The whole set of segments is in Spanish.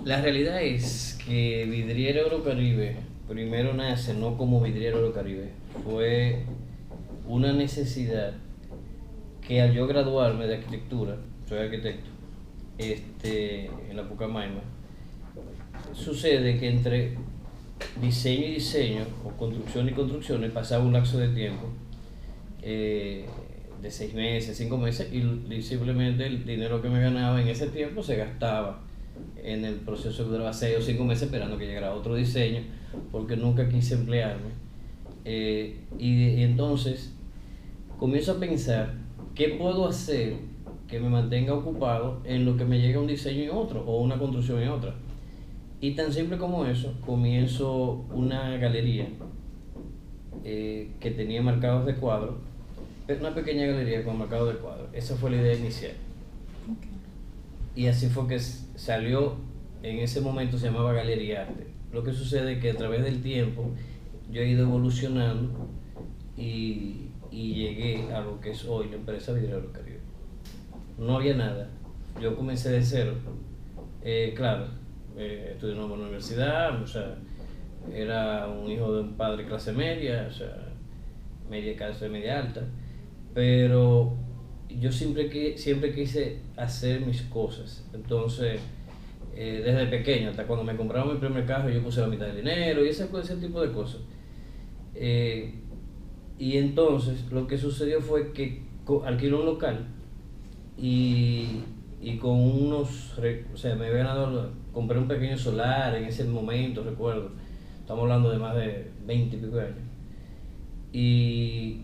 La realidad es que Vidriera Eurocaribe primero nace no como Vidriera Eurocaribe, fue una necesidad que al yo graduarme de arquitectura, soy arquitecto, en la Pucamaima, sucede que entre diseño y diseño, o construcción y construcciones, pasaba un lapso de tiempo de 6 meses, 5 meses, y simplemente el dinero que me ganaba en ese tiempo se gastaba en el proceso que duraba 6 o 5 meses esperando que llegara otro diseño, porque nunca quise emplearme. Y entonces comienzo a pensar qué puedo hacer que me mantenga ocupado en lo que me llega un diseño y otro, o una construcción y otra. Y tan simple como eso, comienzo una galería que tenía marcados de cuadros, una pequeña galería con marcados de cuadros. Esa fue la idea inicial. Okay. Y así fue que salió, en ese momento se llamaba Galería Arte. Lo que sucede es que a través del tiempo yo he ido evolucionando y llegué a lo que es hoy la empresa Vidriera Eurocaribe. No había nada, yo comencé de cero. Claro, estudié en una buena universidad, o sea, era un hijo de un padre clase media, o sea, clase media alta, pero yo siempre quise hacer mis cosas. Entonces, desde pequeño, hasta cuando me compraron mi primer carro, yo puse la mitad del dinero y ese tipo de cosas. Y entonces lo que sucedió fue que alquilé un local y con o sea, me habían dado, compré un pequeño solar en ese momento, recuerdo, estamos hablando de más de 20 y pico de años, y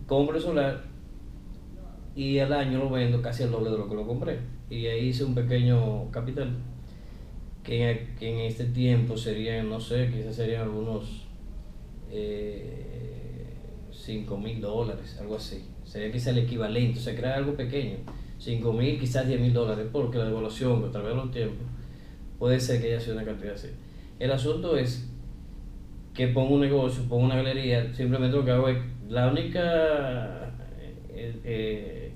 compro el solar y al año lo vendo casi el doble de lo que lo compré, y ahí hice un pequeño capital que en este tiempo serían, no sé, quizás serían algunos $5,000, algo así. Sería quizás el equivalente, o sea, crear algo pequeño. 5,000, quizás $10,000, porque la devaluación, a través de los tiempos, puede ser que haya sido una cantidad así. El asunto es que pongo un negocio, pongo una galería, simplemente lo que hago es, la única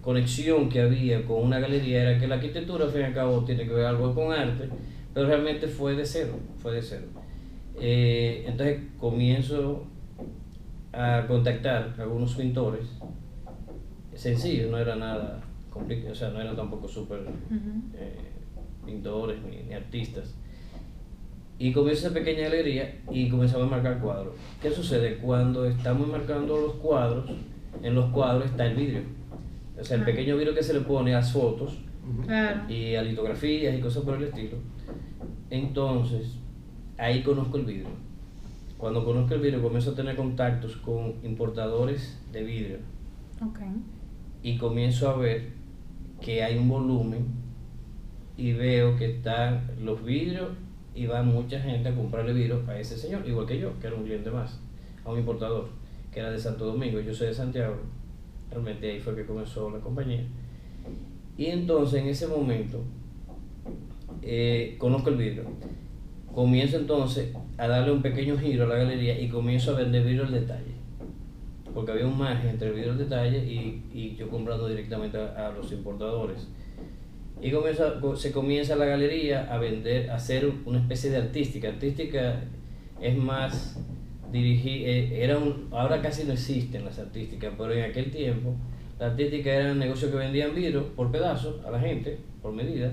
conexión que había con una galería era que la arquitectura, al fin y al cabo, tiene que ver algo con arte, pero realmente fue de cero. Entonces comienzo a contactar a algunos pintores, sencillo, no era nada complicado, o sea, no eran tampoco súper pintores ni artistas. Y comienzo esa pequeña galería y comenzaba a marcar cuadros. ¿Qué sucede? Cuando estamos marcando los cuadros, en los cuadros está el vidrio. O sea, el pequeño vidrio que se le pone a las fotos y a litografías y cosas por el estilo. Entonces, ahí conozco el vidrio. Cuando conozco el vidrio, comienzo a tener contactos con importadores de vidrio. Okay. Y comienzo a ver que hay un volumen y veo que están los vidrios y va mucha gente a comprarle vidrio a ese señor, igual que yo, que era un cliente más, a un importador que era de Santo Domingo. Yo soy de Santiago, realmente ahí fue que comenzó la compañía. Y entonces en ese momento conozco el vidrio, comienzo entonces a darle un pequeño giro a la galería y comienzo a vender vidrio al detalle, porque había un margen entre el vidrio al detalle y yo comprando directamente a los importadores. Y se comienza la galería a vender, a hacer una especie de artística. Artística es más ahora casi no existen las artísticas, pero en aquel tiempo la artística era un negocio que vendían vidrio por pedazos a la gente, por medida,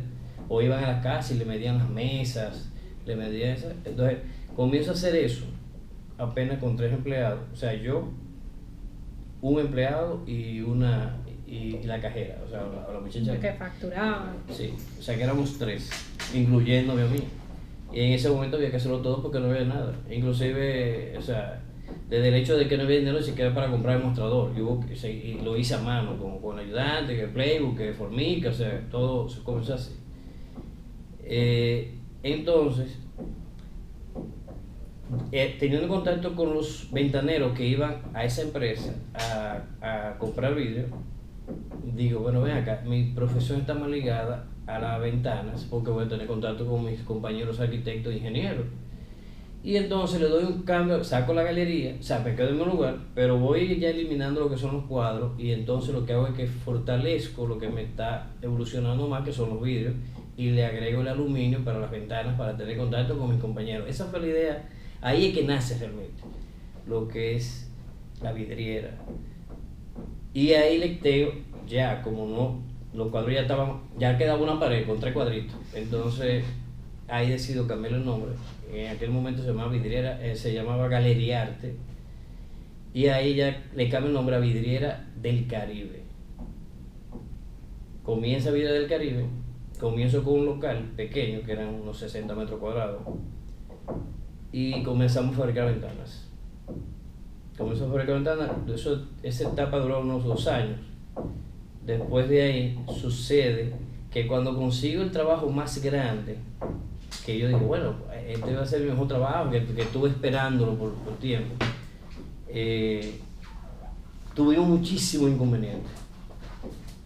o iban a las casas y le medían las mesas, le medían esas. Entonces comienzo a hacer eso apenas con 3 empleados, o sea, yo, un empleado y la cajera, o sea, la muchacha que facturaba. Sí, o sea que éramos 3, incluyéndome a mí. Y en ese momento había que hacerlo todo porque no había nada. Inclusive, o sea, desde el hecho de que no había dinero siquiera para comprar el mostrador. Y lo hice a mano, con ayudante, que Playbook, que Formica, o sea, todo se comenzó así. Entonces, teniendo contacto con los ventaneros que iban a esa empresa a comprar vidrio, digo, bueno, ven acá, mi profesión está más ligada a las ventanas porque voy a tener contacto con mis compañeros arquitectos e ingenieros. Y entonces le doy un cambio, saco la galería, o sea, me quedo en mi lugar, pero voy ya eliminando lo que son los cuadros, y entonces lo que hago es que fortalezco lo que me está evolucionando más, que son los vidrios, y le agrego el aluminio para las ventanas para tener contacto con mis compañeros. Esa fue la idea, ahí es que nace realmente lo que es la vidriera. Y ahí lecteo, ya como no, los cuadros ya estaban, ya quedaba una pared con 3 cuadritos, entonces ahí decido cambiar el nombre. En aquel momento se llamaba vidriera, se llamaba Galería Arte, y ahí ya le cambio el nombre a Vidriera del Caribe. Comienza Vidriera del Caribe, comienzo con un local pequeño que eran unos 60 metros cuadrados y comenzamos a fabricar ventanas. Comenzó a fabricar ventanas, esa etapa duró unos 2 años. Después de ahí sucede que cuando consigo el trabajo más grande, que yo digo, bueno, este va a ser mi mejor trabajo, que estuve esperándolo por tiempo, tuvimos muchísimos inconvenientes.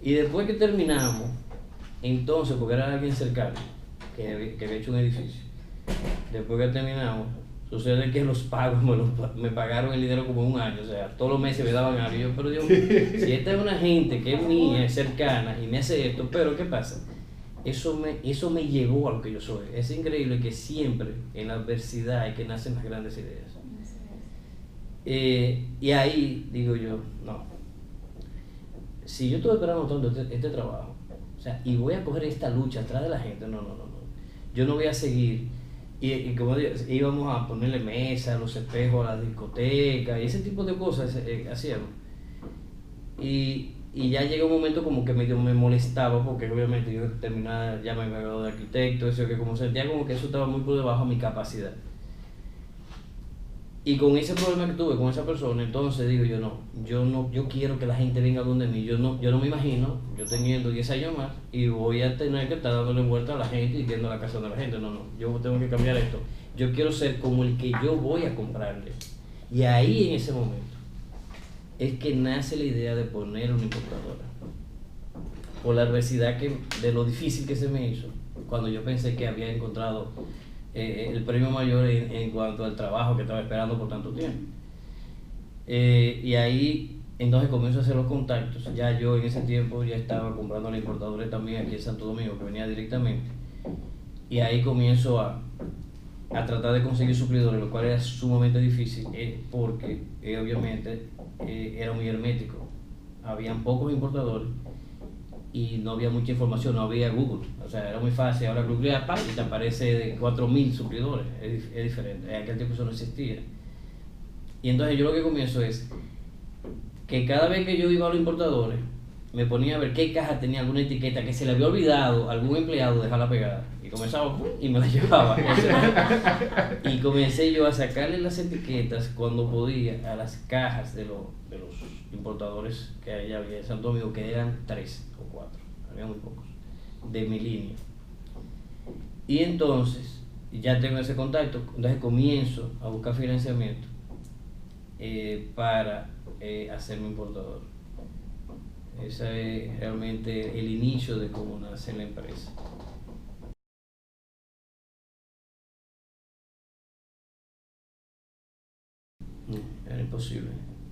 Y después que terminamos, entonces, porque era alguien cercano, que había hecho un edificio, después que terminamos, sucede que los pagos me pagaron el dinero como un año, o sea, todos los meses me daban algo. Yo, pero Dios, si esta es una gente que es mía, es cercana y me hace esto, pero ¿qué pasa? Eso me llevó a lo que yo soy. Es increíble que siempre en la adversidad es que nacen las grandes ideas. Y ahí digo yo, no, si yo estoy esperando tanto este trabajo, o sea, y voy a coger esta lucha atrás de la gente, no, yo no voy a seguir. Y como digo, íbamos a ponerle mesa, los espejos a la discoteca y ese tipo de cosas hacíamos. Y ya llegó un momento como que medio me molestaba, porque obviamente yo terminaba, ya me gradué de arquitecto, eso, que como sentía como que eso estaba muy por debajo de mi capacidad. Y con ese problema que tuve con esa persona, entonces digo yo quiero que la gente venga donde mí. Yo no me imagino yo teniendo 10 años más y voy a tener que estar dándole vuelta a la gente y yendo a la casa de la gente. No, yo tengo que cambiar esto. Yo quiero ser como el que yo voy a comprarle. Y ahí en ese momento es que nace la idea de poner una importadora. Por la adversidad de lo difícil que se me hizo, cuando yo pensé que había encontrado el premio mayor en cuanto al trabajo que estaba esperando por tanto tiempo. Y ahí entonces comienzo a hacer los contactos. Ya yo en ese tiempo ya estaba comprando la importadora también aquí en Santo Domingo, que venía directamente. Y ahí comienzo a tratar de conseguir suplidores, lo cual era sumamente difícil, porque obviamente era muy hermético. Habían pocos importadores y no había mucha información, no había Google, o sea, era muy fácil. Ahora Google y te aparece de 4.000 suplidores, es diferente. En aquel tiempo eso no existía. Y entonces yo lo que comienzo es que cada vez que yo iba a los importadores, me ponía a ver qué caja tenía alguna etiqueta que se le había olvidado a algún empleado dejarla pegada. Y comenzaba y me la llevaba. Y comencé yo a sacarle las etiquetas cuando podía a las cajas de los importadores que allá había en Santo Domingo, que eran 3 o 4, había muy pocos, de mi línea. Y entonces ya tengo ese contacto, entonces comienzo a buscar financiamiento para hacerme importador. Ese es realmente el inicio de cómo nace la empresa.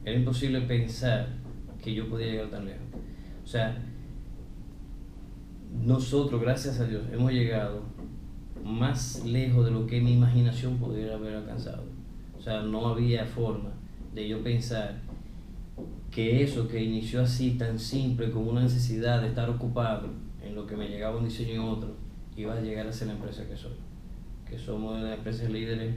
Era imposible pensar que yo podía llegar tan lejos. O sea, nosotros, gracias a Dios, hemos llegado más lejos de lo que mi imaginación pudiera haber alcanzado. O sea, no había forma de yo pensar que eso que inició así, tan simple, con una necesidad de estar ocupado en lo que me llegaba un diseño y otro, iba a llegar a ser la empresa que soy. Que somos de las empresas líderes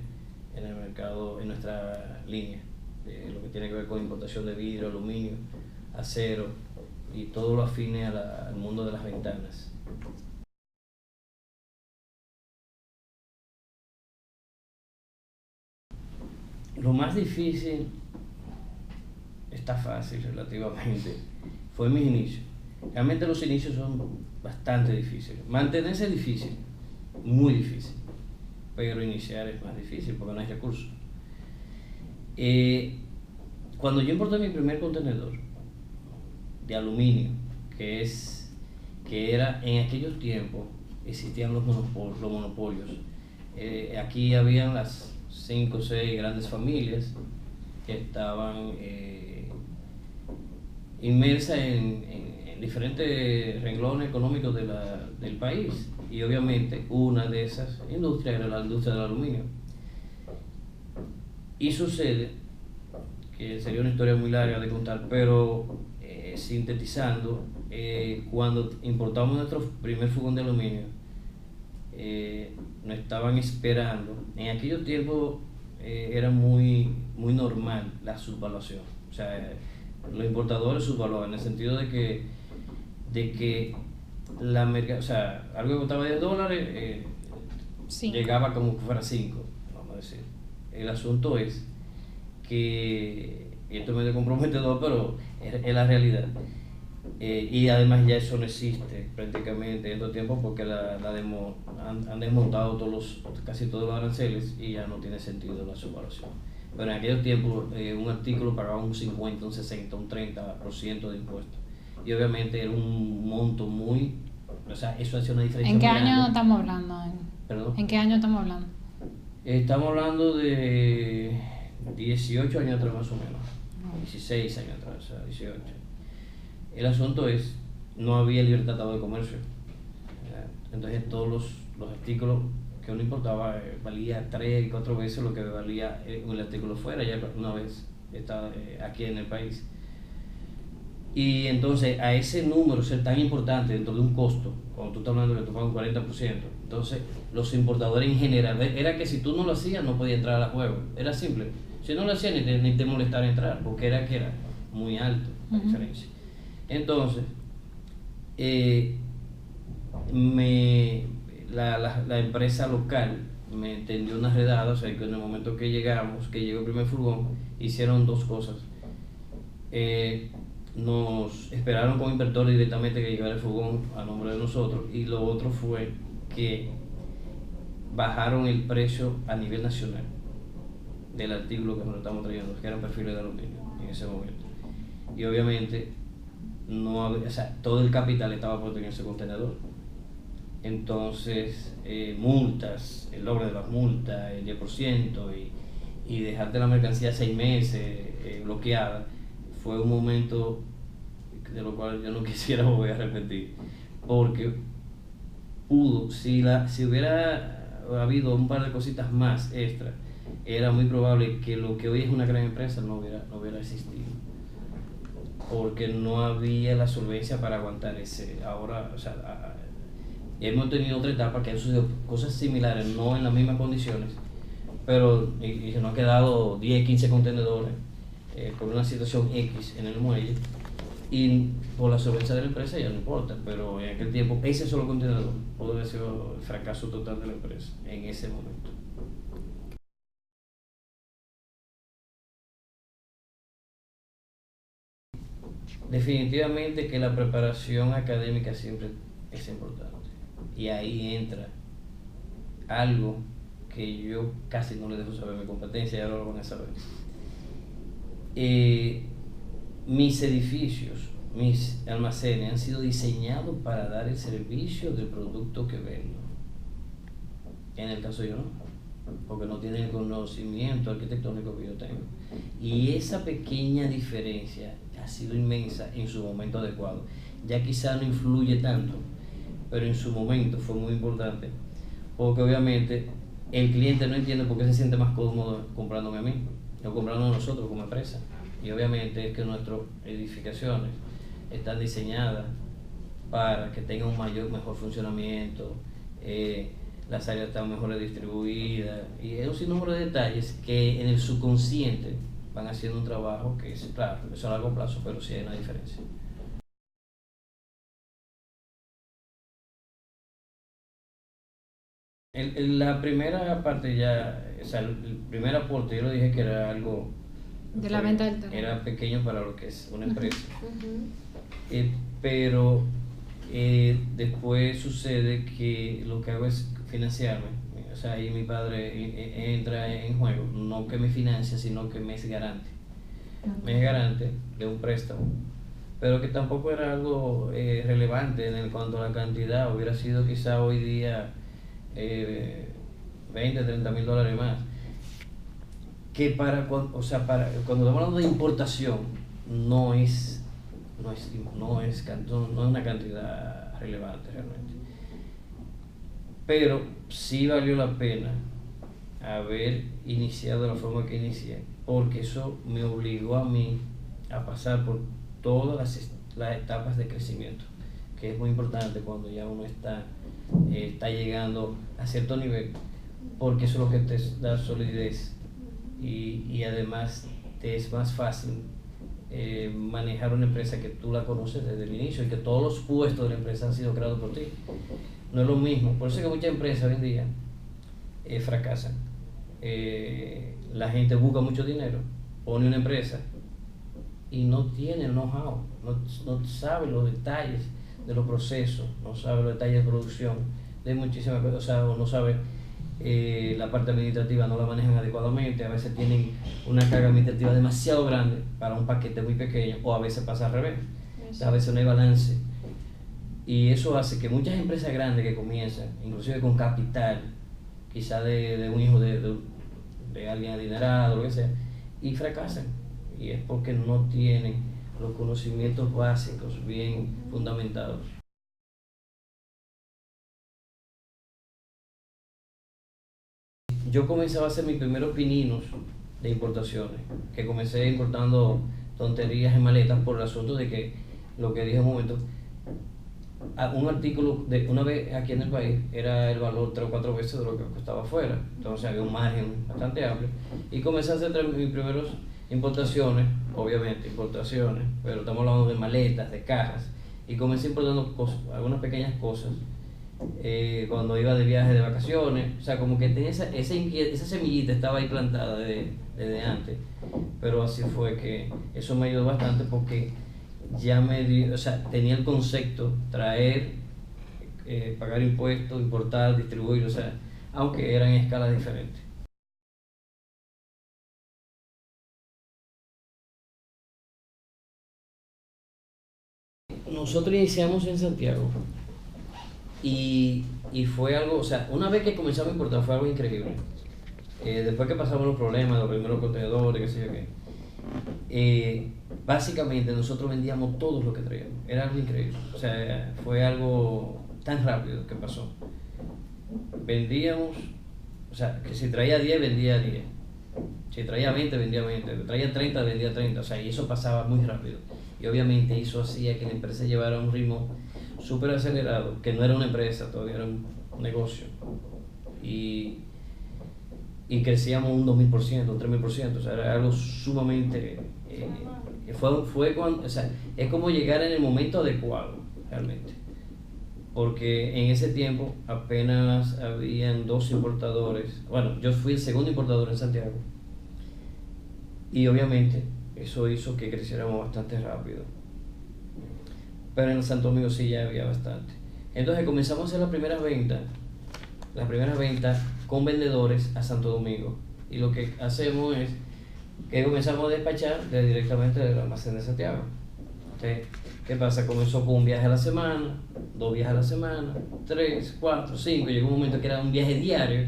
en el mercado, en nuestra línea, de lo que tiene que ver con importación de vidrio, aluminio, acero y todo lo afine al mundo de las ventanas. Lo más difícil está fácil relativamente, fue mis inicios. Realmente los inicios son bastante difíciles. Mantenerse es difícil, muy difícil, pero iniciar es más difícil porque no hay recursos. Cuando yo importé mi primer contenedor de aluminio, que era en aquellos tiempos, existían los monopolios. Aquí habían las 5 o 6 grandes familias que estaban inmersas en diferentes renglones económicos del país. Y obviamente una de esas industrias era la industria del aluminio. Y sucede, que sería una historia muy larga de contar, pero sintetizando, cuando importamos nuestro primer fogón de aluminio, nos estaban esperando. En aquellos tiempos era muy normal la subvaluación. O sea, los importadores subvaluaban en el sentido de que o sea, algo que costaba $10 Sí. llegaba como que fuera 5, vamos a decir. El asunto es que, y esto es medio comprometedor, pero es la realidad. Y además ya eso no existe prácticamente en estos tiempos porque han desmontado casi todos los aranceles y ya no tiene sentido la subvaluación. Pero en aquellos tiempos un artículo pagaba un 50, un 60, un 30% de impuestos. Y obviamente era un monto o sea, eso hacía una diferencia ¿En qué muy año grande. estamos hablando? ¿Perdón? ¿En qué año estamos hablando? Estamos hablando de 18 años atrás más o menos, 16 años atrás, o sea, 18. El asunto es, no había libre tratado de comercio. Entonces todos los artículos que uno importaba valía 3 y 4 veces lo que valía el artículo fuera, ya una vez está aquí en el país. Y entonces a ese número ser tan importante dentro de un costo, cuando tú estás hablando de que tú pagas un 40%, entonces los importadores en general, era que si tú no lo hacías no podías entrar al juego, era simple. Si no lo hacías ni te molestara entrar, porque era muy alto la diferencia. Entonces, la empresa local me tendió una redada, o sea que en el momento que llegó el primer furgón, hicieron dos cosas. Nos esperaron con inspectores directamente que llegara el furgón a nombre de nosotros, y lo otro fue que bajaron el precio a nivel nacional del artículo que nos estamos trayendo, que eran perfiles de aluminio en ese momento. Y obviamente o sea, todo el capital estaba puesto en ese contenedor. Entonces, multas, el doble de las multas, el 10%, y dejarte la mercancía 6 meses bloqueada, fue un momento de lo cual yo no quisiera volver a repetir, porque si hubiera habido un par de cositas más extra, era muy probable que lo que hoy es una gran empresa no hubiera existido, porque no había la solvencia para aguantar ahora, o sea, hemos tenido otra etapa que han sucedido cosas similares, no en las mismas condiciones, pero y se nos ha quedado 10, 15 contenedores por una situación X en el muelle, y por la solvencia de la empresa ya no importa, pero en aquel tiempo ese solo contenedor pudo haber sido el fracaso total de la empresa en ese momento. Definitivamente que la preparación académica siempre es importante, y ahí entra algo que yo casi no le dejo saber mi competencia, y ahora lo van a saber. Mis edificios, mis almacenes han sido diseñados para dar el servicio del producto que vendo. En el caso yo no, porque no tienen el conocimiento arquitectónico que yo tengo. Y esa pequeña diferencia ha sido inmensa en su momento adecuado. Ya quizá no influye tanto, pero en su momento fue muy importante, porque obviamente el cliente no entiende por qué se siente más cómodo comprándome a mí o comprando a nosotros como empresa. Y obviamente es que nuestras edificaciones están diseñadas para que tengan un mejor funcionamiento, las áreas están mejor distribuidas, y es un sinnúmero de detalles que en el subconsciente van haciendo un trabajo que es, claro, eso a largo plazo, pero sí hay una diferencia. La primera parte o sea, el primer aporte, yo lo dije que era algo De la venta del terreno. era pequeño para lo que es una empresa. Ujú. Pero después sucede que lo que hago es financiarme. O sea, ahí mi padre entra en juego, no que me financia, sino que me es garante. Me es garante de un préstamo, pero que tampoco era algo relevante en cuanto a la cantidad. Hubiera sido quizá hoy día 20, 30 mil dólares más. Que cuando estamos hablando de importación, no es no es una cantidad relevante realmente. Pero sí valió la pena haber iniciado de la forma que inicié, porque eso me obligó a mí a pasar por todas las etapas de crecimiento, que es muy importante cuando ya uno está llegando a cierto nivel, porque eso es lo que te da solidez y además te es más fácil manejar una empresa que tú la conoces desde el inicio y que todos los puestos de la empresa han sido creados por ti. No es lo mismo, por eso es que muchas empresas hoy en día fracasan. La gente busca mucho dinero, pone una empresa y no tiene el know-how, no sabe los detalles de los procesos, no sabe los detalles de producción, de muchísimas cosas, o sea, o no sabe la parte administrativa, no la manejan adecuadamente, a veces tienen una carga administrativa demasiado grande para un paquete muy pequeño, o a veces pasa al revés, a veces no hay balance. Y eso hace que muchas empresas grandes que comienzan, inclusive con capital, quizá de un hijo de alguien adinerado, lo que sea, y fracasan. Y es porque no tienen los conocimientos básicos bien fundamentados. Yo comenzaba a hacer mis primeros pininos de importaciones, que comencé importando tonterías en maletas por el asunto de que, lo que dije un momento, un artículo de una vez aquí en el país era el valor 3 o 4 veces de lo que costaba afuera, entonces había un margen bastante amplio y comencé a hacer mis primeros importaciones, obviamente importaciones, pero estamos hablando de maletas, de cajas, y comencé importando algunas pequeñas cosas cuando iba de viaje de vacaciones, o sea, como que tenía esa semillita estaba ahí plantada desde antes, pero así fue que eso me ayudó bastante porque ya o sea, tenía el concepto, traer, pagar impuestos, importar, distribuir, o sea, aunque eran en escalas diferentes. Nosotros iniciamos en Santiago y fue algo, o sea, una vez que comenzamos a importar fue algo increíble. Después que pasamos los problemas, los primeros contenedores, qué sé yo qué, básicamente nosotros vendíamos todo lo que traíamos, era algo increíble, o sea, fue algo tan rápido que pasó. Vendíamos, o sea, que si traía 10 vendía 10, si traía 20 vendía 20, traía 30 vendía 30, o sea, y eso pasaba muy rápido. Y obviamente eso hacía que la empresa llevara un ritmo súper acelerado, que no era una empresa, todavía era un negocio. Y crecíamos un 2000%, un 3000%, o sea, era algo sumamente... fue cuando, o sea, es como llegar en el momento adecuado, realmente. Porque en ese tiempo apenas habían 2 importadores. Bueno, yo fui el segundo importador en Santiago. Y obviamente eso hizo que creciéramos bastante rápido. Pero en Santo Domingo sí ya había bastante. Entonces comenzamos a hacer las primeras ventas con vendedores a Santo Domingo. Y lo que hacemos es que comenzamos a despachar directamente del almacén de Santiago. Entonces, ¿qué pasa? Comenzó con un viaje a la semana, 2 viajes a la semana, 3, 4, 5. Llegó un momento que era un viaje diario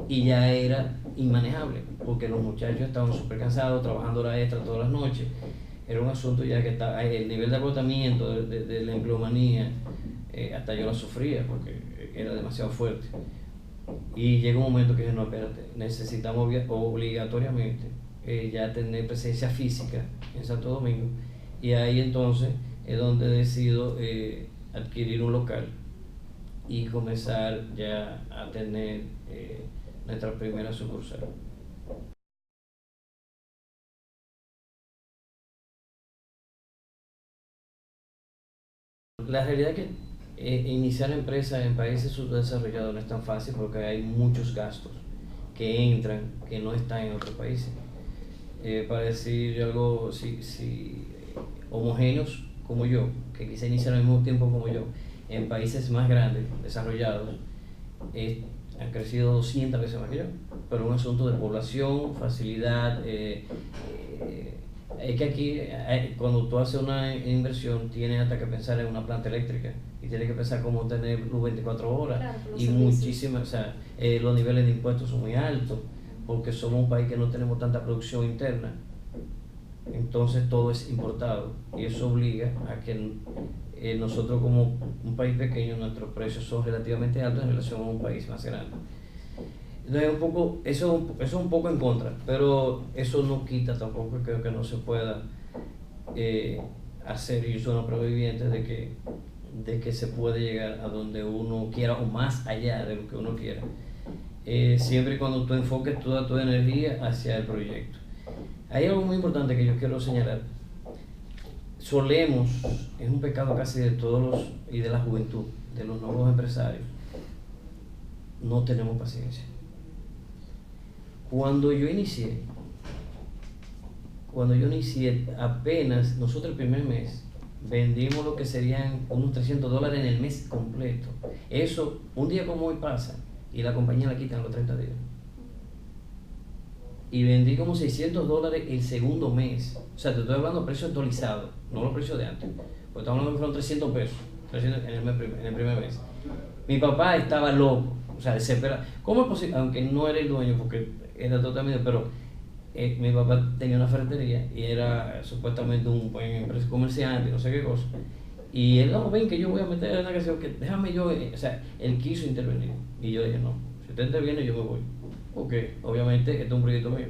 y ya era inmanejable porque los muchachos estaban súper cansados, trabajando horas extra todas las noches. Era un asunto ya que el nivel de agotamiento de la empleomanía, hasta yo la sufría porque era demasiado fuerte. Y llegó un momento que dije, no, espérate, necesitamos obligatoriamente ya tener presencia física en Santo Domingo. Y ahí entonces es donde decido adquirir un local y comenzar ya a tener nuestra primera sucursal. La realidad es que iniciar empresas en países subdesarrollados no es tan fácil porque hay muchos gastos que entran que no están en otros países. Para decir algo, si homogéneos como yo, que quizá iniciaron al mismo tiempo como yo, en países más grandes, desarrollados, han crecido 200 veces más que yo, pero un asunto de población, facilidad. Es que aquí, cuando tú haces una inversión, tienes hasta que pensar en una planta eléctrica y tienes que pensar cómo tener luz 24 horas, claro, y muchísimas, o sea, los niveles de impuestos son muy altos porque somos un país que no tenemos tanta producción interna. entonces todo es importado y eso obliga a que nosotros como un país pequeño nuestros precios son relativamente altos en relación a un país más grande. Entonces eso es un poco en contra, pero eso no quita tampoco, creo que no se pueda hacer, y eso es una prueba viviente de que se puede llegar a donde uno quiera o más allá de lo que uno quiera, siempre y cuando tú enfoques toda tu energía hacia el proyecto. Hay algo muy importante que yo quiero señalar. Solemos, es un pecado casi de todos los, y de la juventud, de los nuevos empresarios, no tenemos paciencia. Cuando yo inicié, apenas nosotros el primer mes vendimos lo que serían unos $300 en el mes completo. Eso, un día como hoy pasa y la compañía la quitan los 30 días. Y vendí como $600 el segundo mes. O sea, te estoy hablando de precios actualizados, no los precios de antes. Pues estamos hablando que fueron $300 en el primer mes. Mi papá estaba loco, o sea, desesperado. ¿Cómo es posible? Aunque no era el dueño, porque era totalmente, pero mi papá tenía una ferretería y era supuestamente un buen comerciante y no sé qué cosa. Y él, no, ven que yo voy a meter en la canción, que déjame yo, o sea, él quiso intervenir. Y yo dije, no, si usted interviene yo me voy. Porque obviamente este es un proyecto mío.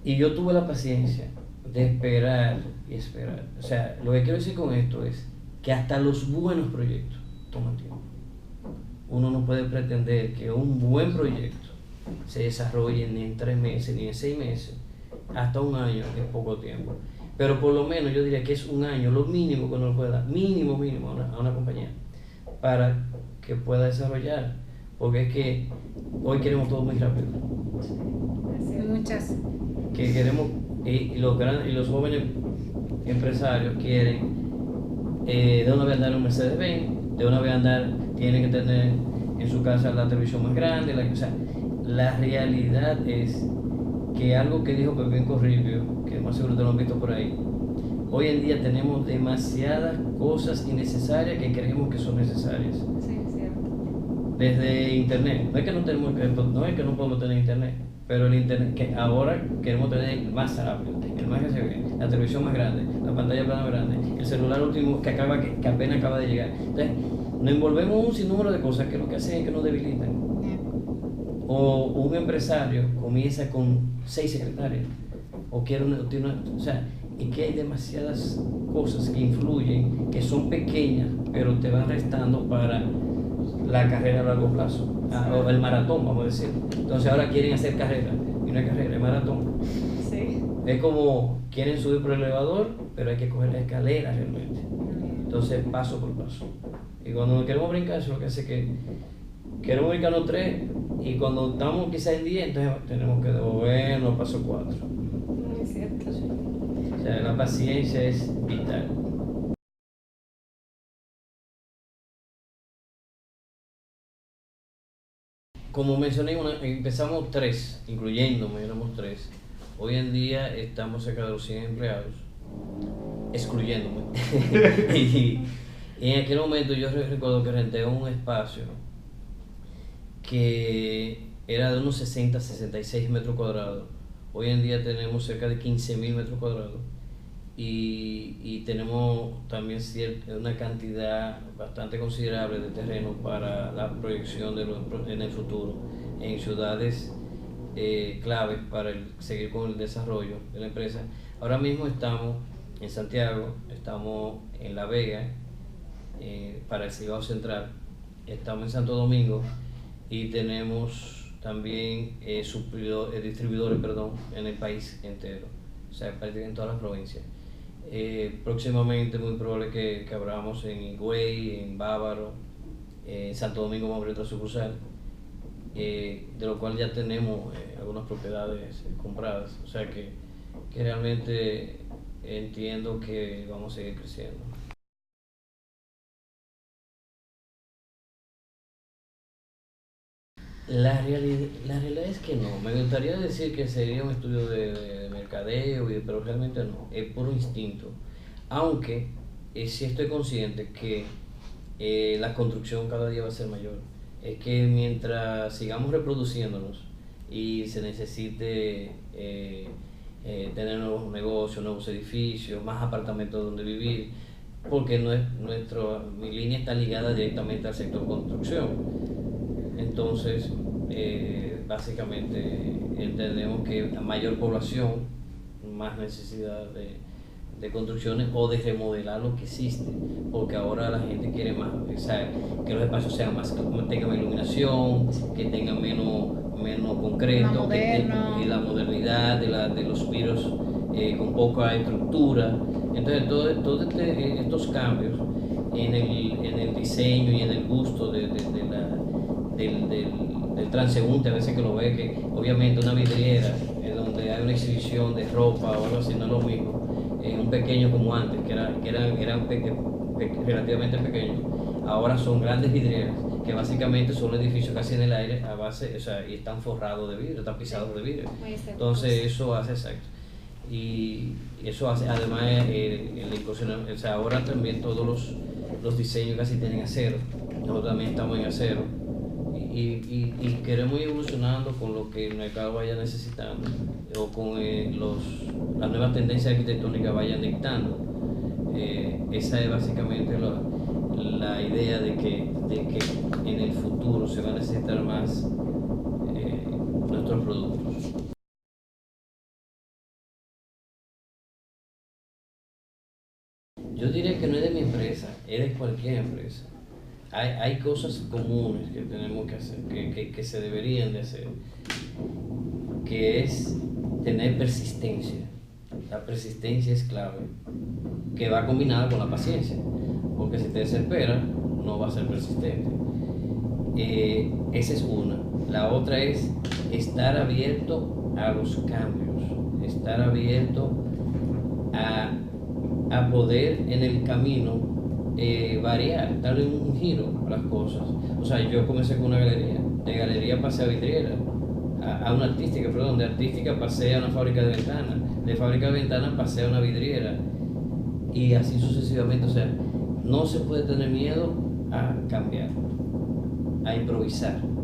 Y yo tuve la paciencia de esperar y esperar. O sea, lo que quiero decir con esto es que hasta los buenos proyectos toman tiempo. Uno no puede pretender que un buen proyecto se desarrolle ni en 3 meses, ni en 6 meses, hasta un año es poco tiempo. Pero por lo menos yo diría que es un año, lo mínimo que uno puede dar, mínimo a una compañía, para que pueda desarrollar. Porque es que hoy queremos todo muy rápido. Muchas. Que queremos, y los jóvenes empresarios quieren de una vez andar un Mercedes-Benz, de una vez andar, tienen que tener en su casa la televisión más grande. O sea, la realidad es que algo que dijo Pepín Corripio, que más seguro te lo han visto por ahí, hoy en día tenemos demasiadas cosas innecesarias que creemos que son necesarias. Sí, cierto. Desde internet, no es que no podemos tener internet, pero el internet que ahora queremos tener el más rápido, el más que se ve, la televisión más grande, la pantalla plana más grande, el celular último que apenas acaba de llegar. Entonces, nos envolvemos en un sinnúmero de cosas que lo que hacen es que nos debilitan. O un empresario comienza con 6 secretarios, o quiere o sea, y que hay demasiadas cosas que influyen, que son pequeñas, pero te van restando para la carrera a largo plazo, o el maratón, vamos a decir. Entonces ahora quieren hacer carrera, y no es carrera, es maratón. Sí. Es como quieren subir por el elevador, pero hay que coger la escalera realmente. Entonces, paso por paso. Y cuando nos queremos brincar, eso es lo que hace que queremos brincarnos 3, y cuando estamos quizás en 10, entonces tenemos que devolvernos paso 4. Muy cierto. Sí. O sea, la paciencia es vital. Como mencioné, empezamos 3, incluyéndome, éramos 3. Hoy en día estamos cerca de los 100 empleados, excluyéndome. y en aquel momento yo recuerdo que renté un espacio que era de unos 66 metros cuadrados. Hoy en día tenemos cerca de 15.000 metros cuadrados. Y tenemos también una cantidad bastante considerable de terreno para la proyección en el futuro en ciudades claves para seguir con el desarrollo de la empresa. Ahora mismo estamos en Santiago, estamos en La Vega, para el Cibao Central, estamos en Santo Domingo y tenemos también distribuidores en el país entero, o sea, prácticamente en todas las provincias. Próximamente muy probable que abramos en Higüey, en Bávaro, en Santo Domingo vamos a abrir otra sucursal, de lo cual ya tenemos algunas propiedades compradas, o sea que realmente entiendo que vamos a seguir creciendo. La realidad es que no. Me gustaría decir que sería un estudio de mercadeo, pero realmente no. Es puro instinto. Aunque sí estoy consciente que la construcción cada día va a ser mayor. Es que mientras sigamos reproduciéndonos y se necesite tener nuevos negocios, nuevos edificios, más apartamentos donde vivir, porque mi línea está ligada directamente al sector construcción. Entonces, básicamente entendemos que a mayor población, más necesidad de construcciones o de remodelar lo que existe, porque ahora la gente quiere más, o sea, que los espacios sean más, tengan más iluminación, que tengan menos concreto, y la modernidad de los pisos con poca estructura. Entonces, todos estos cambios en el diseño y en el gusto del transeúnte, a veces que lo ve, que obviamente una vidriera donde hay una exhibición de ropa o algo así no es lo mismo, un pequeño como antes, que eran relativamente pequeños, ahora son grandes vidrieras que básicamente son edificios casi en el aire a base, o sea, y están forrados de vidrio, están pisados de vidrio. Entonces eso hace exacto. Y eso hace, además, el incursión, o sea, ahora también todos los diseños casi tienen acero. Nosotros también estamos en acero. Y queremos ir evolucionando con lo que el mercado vaya necesitando o con las nuevas tendencias arquitectónicas vayan dictando. Esa es básicamente la idea de que en el futuro se va a necesitar más nuestros productos. Yo diría que no es de mi empresa, es de cualquier empresa. Hay cosas comunes que tenemos que hacer, que se deberían de hacer, que es tener persistencia. La persistencia es clave, que va combinada con la paciencia, porque si te desesperas, no vas a ser persistente. Esa es una. La otra es estar abierto a los cambios, estar abierto a poder en el camino variar, darle un giro a las cosas. O sea, yo comencé con una galería, de galería pasé a vidriera, a una artística, perdón, de artística pasé a una fábrica de ventanas, de fábrica de ventanas pasé a una vidriera, y así sucesivamente. O sea, no se puede tener miedo a cambiar, a improvisar.